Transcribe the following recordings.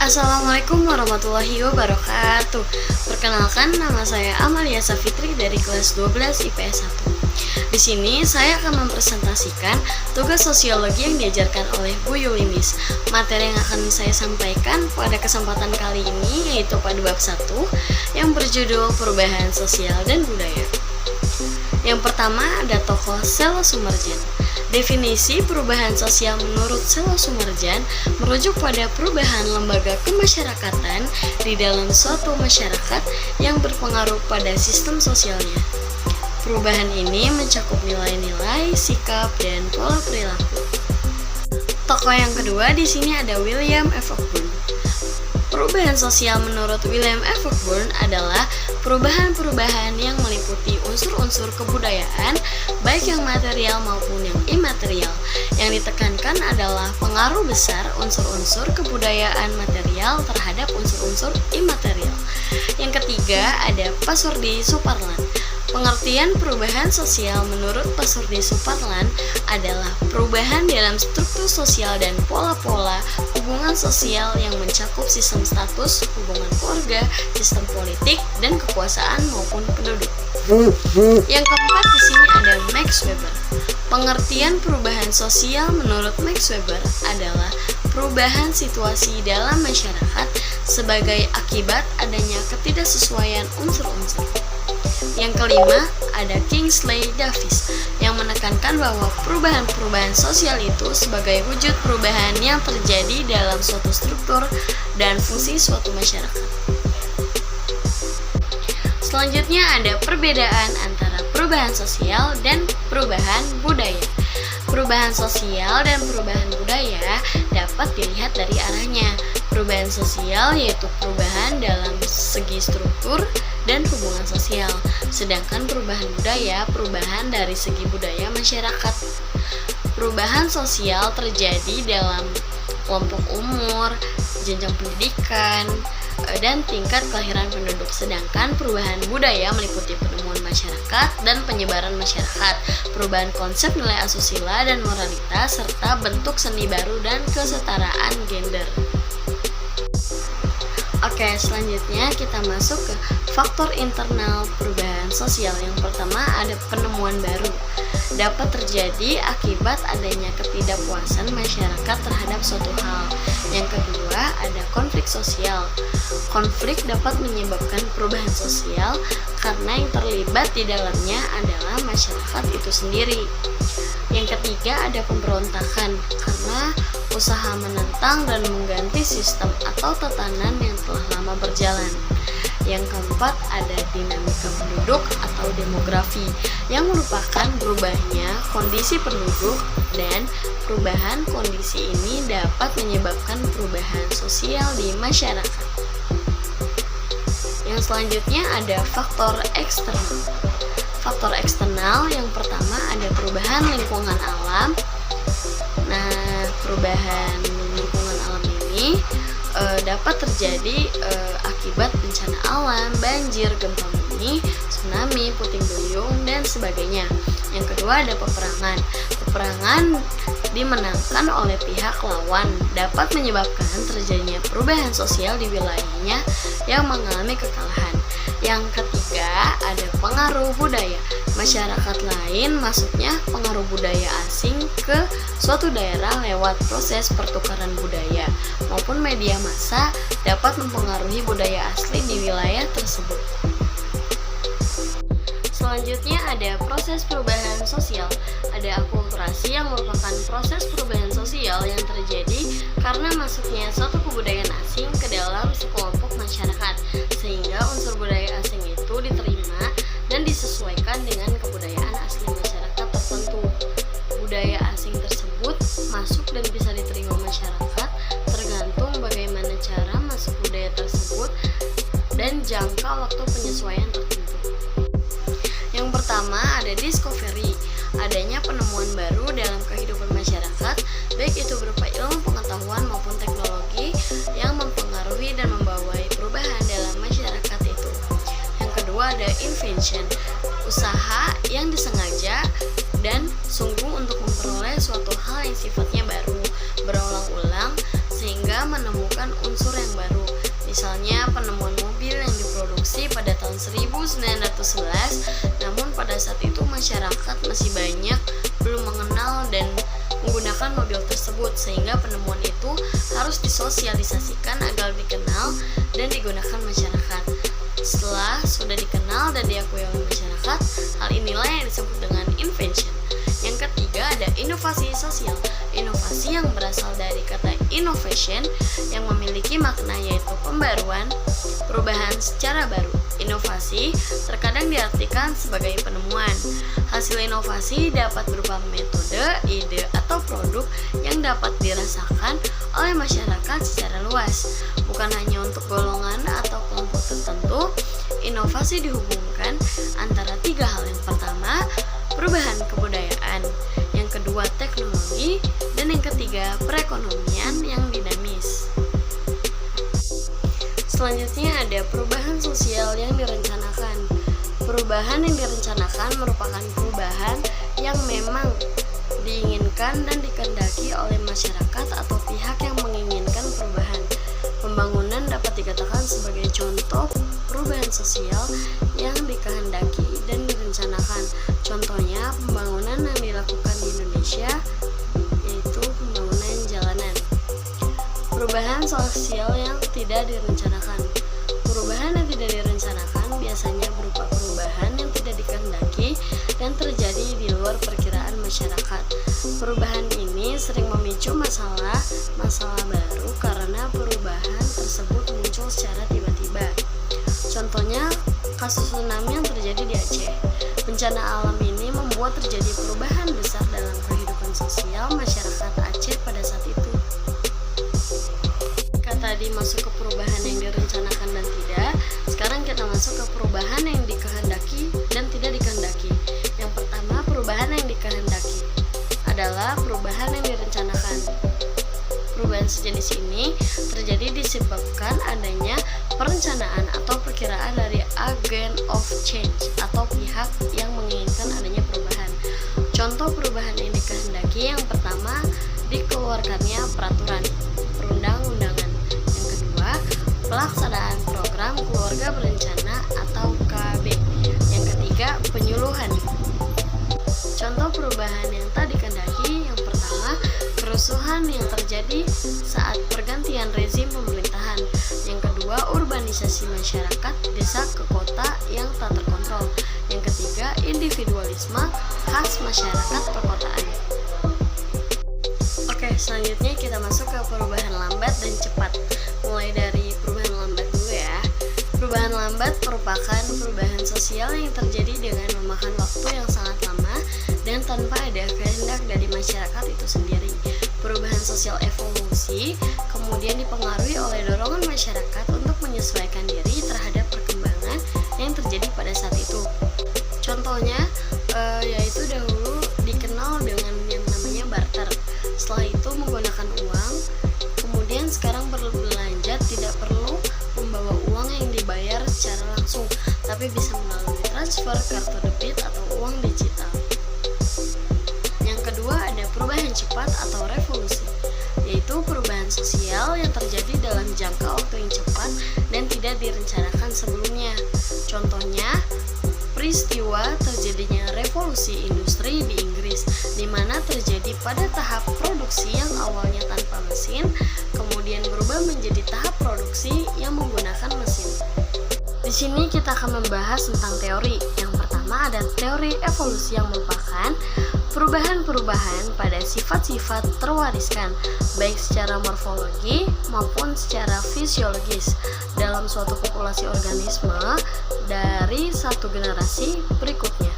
Assalamualaikum warahmatullahi wabarakatuh. Perkenalkan, nama saya Amalia Safitri dari kelas 12 IPS 1. Di sini saya akan mempresentasikan tugas sosiologi yang diajarkan oleh Bu Yulinis. Materi yang akan saya sampaikan pada kesempatan kali ini yaitu pada bab 1 yang berjudul Perubahan Sosial dan Budaya. Yang pertama ada tokoh Selo Sumerjan. Definisi perubahan sosial menurut Selo Sumerjan merujuk pada perubahan lembaga kemasyarakatan di dalam suatu masyarakat yang berpengaruh pada sistem sosialnya. Perubahan ini mencakup nilai-nilai, sikap, dan pola perilaku. Tokoh yang kedua di sini ada William F. Cockburn. Perubahan sosial menurut William F. Cockburn adalah perubahan-perubahan yang meliputi unsur-unsur kebudayaan, baik yang material maupun yang imaterial. Yang ditekankan adalah pengaruh besar unsur-unsur kebudayaan material terhadap unsur-unsur imaterial. Yang ketiga ada Pasurdi Suparlan. Pengertian perubahan sosial menurut Pasurdi Suparlan adalah perubahan dalam struktur sosial dan pola-pola hubungan sosial yang mencakup sistem status, hubungan keluarga, sistem politik, dan kekuasaan maupun penduduk. Yang keempat di sini ada Max Weber. Pengertian perubahan sosial menurut Max Weber adalah perubahan situasi dalam masyarakat sebagai akibat adanya ketidaksesuaian unsur-unsur. Yang kelima ada Kingsley Davis yang menekankan bahwa perubahan-perubahan sosial itu sebagai wujud perubahan yang terjadi dalam suatu struktur dan fungsi suatu masyarakat. Selanjutnya ada perbedaan antara perubahan sosial dan perubahan budaya. Perubahan sosial dan perubahan budaya dapat dilihat dari arahnya. Perubahan sosial yaitu perubahan dalam segi struktur dan hubungan sosial, sedangkan perubahan budaya perubahan dari segi budaya masyarakat. Perubahan sosial terjadi dalam kelompok umur, jenjang pendidikan, dan tingkat kelahiran penduduk, sedangkan perubahan budaya meliputi penemuan masyarakat dan penyebaran masyarakat, perubahan konsep nilai asusila dan moralitas, serta bentuk seni baru dan kesetaraan gender. Oke, selanjutnya kita masuk ke faktor internal perubahan sosial. Yang pertama ada penemuan baru. Dapat terjadi akibat adanya ketidakpuasan masyarakat terhadap suatu hal. Yang kedua ada konflik sosial. Konflik dapat menyebabkan perubahan sosial karena yang terlibat di dalamnya adalah masyarakat itu sendiri. Yang ketiga ada pemberontakan karena usaha menentang dan mengganti sistem atau tatanan yang telah lama berjalan. Yang keempat ada dinamika penduduk atau demografi yang merupakan berubahnya kondisi penduduk, dan perubahan kondisi ini dapat menyebabkan perubahan sosial di masyarakat. Yang selanjutnya ada faktor eksternal. Faktor eksternal yang pertama ada perubahan lingkungan alam. Nah, perubahan lingkungan alam ini dapat terjadi akibat bencana alam, banjir, gempa bumi, tsunami, puting beliung, dan sebagainya. Yang kedua ada peperangan. Peperangan dimenangkan oleh pihak lawan dapat menyebabkan terjadinya perubahan sosial di wilayahnya yang mengalami kekalahan. Yang ketiga ada pengaruh budaya. Masyarakat lain masuknya pengaruh budaya asing ke suatu daerah lewat proses pertukaran budaya maupun media massa dapat mempengaruhi budaya asli di wilayah tersebut. Selanjutnya ada proses perubahan sosial. Ada akulturasi yang merupakan proses perubahan sosial yang terjadi karena masuknya suatu kebudayaan asing ke dalam sekelompok masyarakat, sehingga unsur budaya asing itu diterima dan disesuaikan dengan kebudayaan asli masyarakat tertentu. Budaya asing tersebut masuk dan bisa diterima masyarakat tergantung bagaimana cara masuk budaya tersebut dan jangka waktu penyesuaian tertentu. Yang pertama ada discovery, adanya penemuan baru dalam kehidupan masyarakat, baik itu berupa ilmu pengetahuan maupun teknologi yang mempengaruhi dan membawai perubahan dalam masyarakat itu. Yang kedua ada invention, usaha yang disengaja dan sungguh untuk memperoleh suatu hal yang sifatnya baru, berulang-ulang, sehingga menemukan menemukan unsur yang baru. Misalnya penemuan mobil yang diproduksi pada tahun 1911, namun pada saat itu masyarakat masih banyak belum mengenal dan menggunakan mobil tersebut, sehingga penemuan itu harus disosialisasikan agar dikenal dan digunakan masyarakat. Setelah sudah dikenal dan diakui oleh masyarakat, hal inilah yang disebut dengan invention. Yang ketiga ada inovasi sosial. Inovasi yang berasal dari kata innovation yang memiliki makna yaitu pembaruan, perubahan secara baru. Inovasi terkadang diartikan sebagai penemuan. Hasil inovasi dapat berupa metode, ide, atau produk yang dapat dirasakan oleh masyarakat secara luas. Bukan hanya untuk golongan atau kelompok tertentu, inovasi dihubungkan antara tiga hal. Yang pertama, perubahan kebudayaan, yang kedua teknologi, dan yang ketiga perekonomian yang dinamis. Selanjutnya ada perubahan sosial yang direncanakan. Perubahan yang direncanakan merupakan perubahan yang memang diinginkan dan dikehendaki oleh masyarakat atau pihak yang menginginkan perubahan. Pembangunan dapat dikatakan sebagai contoh perubahan sosial yang dikehendaki dan direncanakan. Contohnya pembangunan yang dilakukan di Indonesia yaitu pembangunan jalanan. Perubahan sosial yang tidak direncanakan. Perubahan yang tidak direncanakan biasanya berupa perubahan yang tidak dikehendaki dan terjadi di luar perkiraan masyarakat. Perubahan ini sering memicu masalah baru karena perubahan tersebut muncul secara tiba-tiba. Contohnya kasus tsunami yang terjadi di Aceh. Bencana alam ini membuat terjadi perubahan besar dalam kehidupan sosial masyarakat Aceh pada saat itu. Tadi masuk ke perubahan yang direncanakan dan tidak. Sekarang kita masuk ke perubahan yang dikehendaki dan tidak dikehendaki. Yang pertama, perubahan yang dikehendaki adalah perubahan yang direncanakan. Perubahan sejenis ini terjadi disebabkan adanya perencanaan atau perkiraan dari agent of change atau pihak yang menginginkan adanya perubahan. Contoh perubahan yang dikehendaki yang pertama, dikeluarkannya peraturan perundang-undangan. Yang kedua, pelaksanaan program keluarga berencana atau KB. Yang ketiga, penyuluhan. Contoh perubahan yang tak dikehendaki yang pertama, kerusuhan yang terjadi saat pergantian rezim pemerintahan. Yang kedua, urbanisasi masyarakat desa ke kota yang tak terkontrol. Yang ketiga, individualisme khas masyarakat perkotaan. Oke, selanjutnya kita masuk ke perubahan lambat dan cepat. Mulai dari perubahan lambat dulu ya. Perubahan lambat merupakan perubahan sosial yang terjadi dengan memakan waktu yang sangat lama dan tanpa ada kehendak dari masyarakat itu sendiri. Perubahan sosial evolusi kemudian dipengaruhi oleh dorongan masyarakat untuk menyesuaikan diri terhadap perkembangan yang terjadi pada saat itu. Contohnya yaitu dahulu dikenal dengan yang namanya barter. Setelah itu menggunakan uang, kemudian sekarang berbelanja tidak perlu membawa uang yang dibayar secara langsung, tapi bisa melalui transfer, kartu debit, atau uang digital. Yang kedua ada perubahan cepat atau revolusi, yaitu perubahan sosial yang terjadi dalam jangka waktu yang cepat dan tidak direncanakan sebelumnya. Contohnya, peristiwa terjadinya revolusi industri di Inggris, di mana terjadi pada tahap produksi yang awalnya tanpa mesin, kemudian berubah menjadi tahap produksi yang menggunakan mesin. Di sini kita akan membahas tentang teori. Yang pertama ada teori evolusi yang merupakan perubahan-perubahan pada sifat-sifat terwariskan, baik secara morfologi maupun secara fisiologis dalam suatu populasi organisme dari satu generasi berikutnya.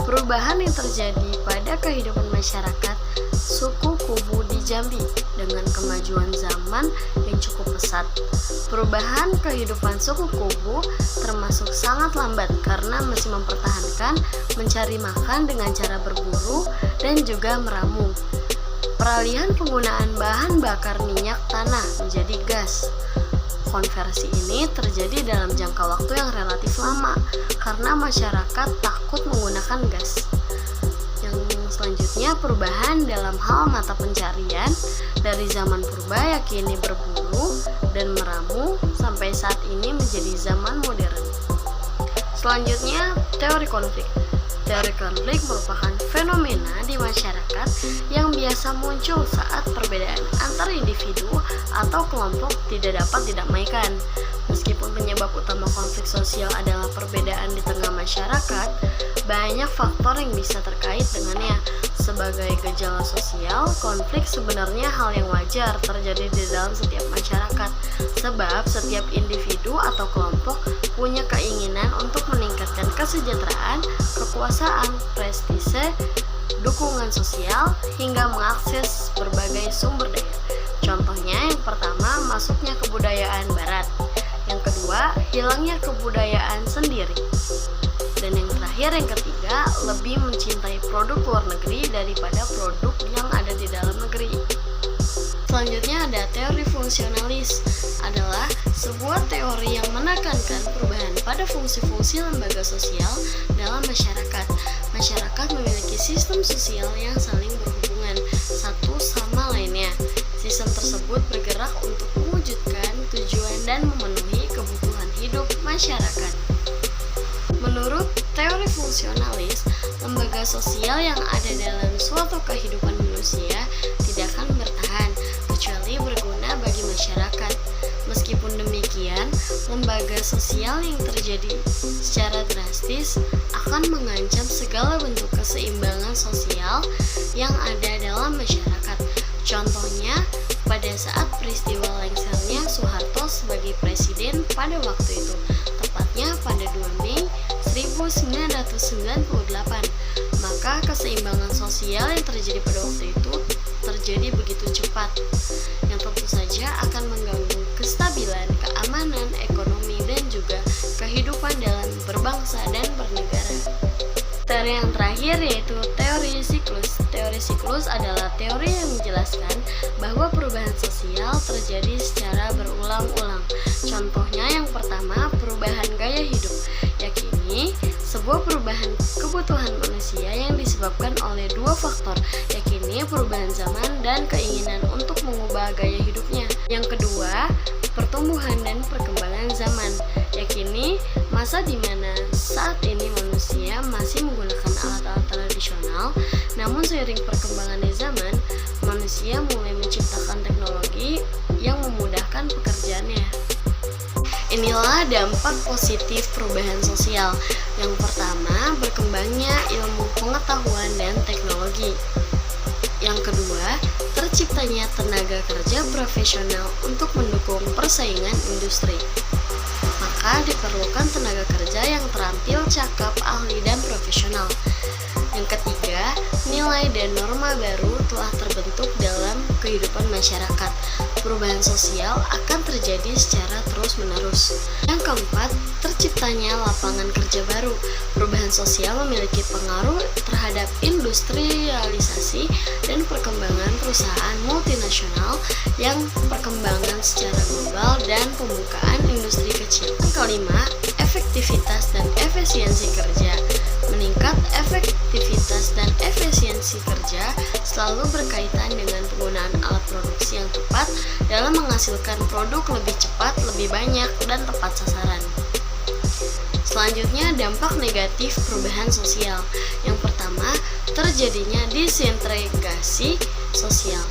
Perubahan yang terjadi pada kehidupan masyarakat suku Kubu di Jambi dengan kemajuan zaman yang cukup pesat. Perubahan kehidupan suku Kubu termasuk sangat lambat karena masih mempertahankan mencari makan dengan cara berburu dan juga meramu. Peralihan penggunaan bahan bakar minyak tanah menjadi gas. Konversi ini terjadi dalam jangka waktu yang relatif lama karena masyarakat takut menggunakan gas. Yang selanjutnya perubahan dalam hal mata pencarian Dari zaman purba yakini berburu dan meramu sampai saat ini menjadi zaman modern. Selanjutnya, teori konflik. Teori konflik merupakan fenomena di masyarakat yang biasa muncul saat perbedaan antar individu atau kelompok tidak dapat didamaikan. Meskipun penyebab utama konflik sosial adalah perbedaan di tengah masyarakat, banyak faktor yang bisa terkait dengannya. Sebagai gejala sosial, konflik sebenarnya hal yang wajar terjadi di dalam setiap masyarakat, sebab setiap individu atau kelompok punya keinginan untuk meningkatkan kesejahteraan, kekuasaan, prestise, dukungan sosial, hingga mengakses berbagai sumber daya. Contohnya, yang pertama, masuknya kebudayaan barat. Yang kedua, hilangnya kebudayaan sendiri. Dan yang terakhir, yang ketiga, lebih mencintai produk luar negeri daripada produk yang ada di dalam negeri. Selanjutnya ada teori fungsionalis, adalah sebuah teori yang menekankan perubahan pada fungsi-fungsi lembaga sosial dalam masyarakat. Masyarakat memiliki sistem sosial yang saling berhubungan satu sama lainnya. Sistem tersebut bergerak untuk mewujudkan tujuan dan memenuhi kebutuhan hidup masyarakat. Menurut teori fungsionalis, lembaga sosial yang ada dalam suatu kehidupan manusia tidak akan bertahan kecuali berguna bagi masyarakat. Meskipun demikian, lembaga sosial yang terjadi secara drastis akan mengancam segala bentuk keseimbangan sosial yang ada dalam masyarakat. Contohnya, pada saat peristiwa lengsernya Soeharto sebagai presiden pada waktu itu, tepatnya pada 2 Mei 1998, maka keseimbangan sosial yang terjadi pada waktu itu terjadi begitu cepat, yang tentu saja akan mengganggu kestabilan, keamanan, ekonomi, dan juga kehidupan dalam berbangsa dan bernegara. Teori yang terakhir yaitu teori siklus. Teori siklus adalah teori yang menjelaskan bahwa perubahan sosial terjadi secara berulang-ulang. Contohnya yang pertama, perubahan gaya hidup. Yakini sebuah perubahan kebutuhan manusia yang disebabkan oleh dua faktor, yakini perubahan zaman dan keinginan untuk mengubah gaya hidupnya. Yang kedua, pertumbuhan dan perkembangan zaman. Yakini masa di mana saat ini manusia masih menggunakan alat-alat tradisional, namun seiring perkembangan di zaman, manusia mulai menciptakan teknologi yang memudahkan pekerjaannya. Inilah dampak positif perubahan sosial. Yang pertama, berkembangnya ilmu pengetahuan dan teknologi. Yang kedua, terciptanya tenaga kerja profesional untuk mendukung persaingan industri. Maka diperlukan tenaga kerja yang terampil, cakap, ahli, dan profesional. Yang ketiga, nilai dan norma baru telah terbentuk dalam kehidupan masyarakat. Perubahan sosial akan terjadi secara terus-menerus. Yang keempat, terciptanya lapangan kerja baru. Perubahan sosial memiliki pengaruh terhadap industrialisasi dan perkembangan perusahaan multinasional yang perkembangan secara global dan pembukaan industri kecil. Yang kelima, efektivitas dan efisiensi kerja. Meningkat efektivitas dan efisiensi kerja selalu berkaitan dengan penggunaan alat produksi yang tepat dalam menghasilkan produk lebih cepat, lebih banyak, dan tepat sasaran. Selanjutnya, dampak negatif perubahan sosial. Yang pertama, terjadinya disintegrasi sosial.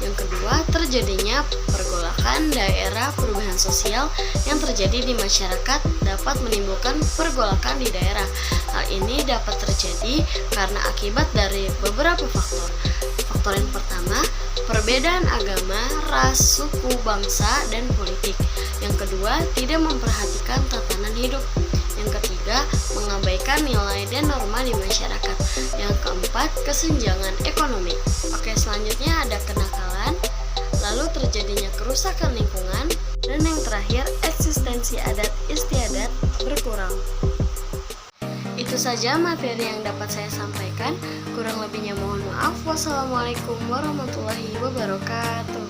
Yang kedua, terjadinya pergolakan daerah. Perubahan sosial yang terjadi di masyarakat dapat menimbulkan pergolakan di daerah. Hal ini dapat terjadi karena akibat dari beberapa faktor. Faktor yang pertama, perbedaan agama, ras, suku, bangsa, dan politik. Yang kedua, tidak memperhatikan tatanan hidup. Yang ketiga, mengabaikan nilai dan norma di masyarakat. Yang keempat, kesenjangan ekonomi. Oke, selanjutnya ada kenakalan, lalu terjadinya kerusakan lingkungan, dan yang terakhir, eksistensi adat istiadat berkurang. Itu saja materi yang dapat saya sampaikan. Kurang lebihnya mohon maaf. Wassalamualaikum warahmatullahi wabarakatuh.